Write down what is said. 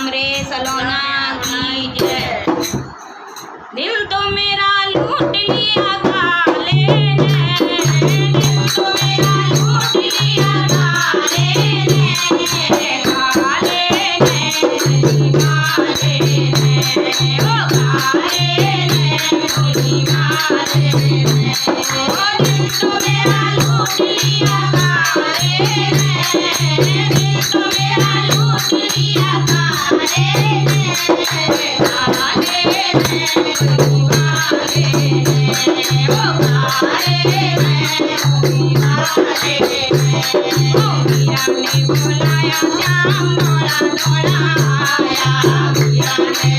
राम रे सलोना की जय। दिल तो मेरा लूट लिया काले ने, दिल तो मेरा लूट लिया काले ने, काले ने, काले ने, ओ काले ने, काले ने, ओ दिल तो मेरा लूट लिया काले ने, दिल तो मेरा लूट लिया काले ने, काले ने, काले ने, ओ काले ने, काले ने, ओ मीरा ने बुलाया श्याम दौड़ा दौड़ा आया, मीरा ने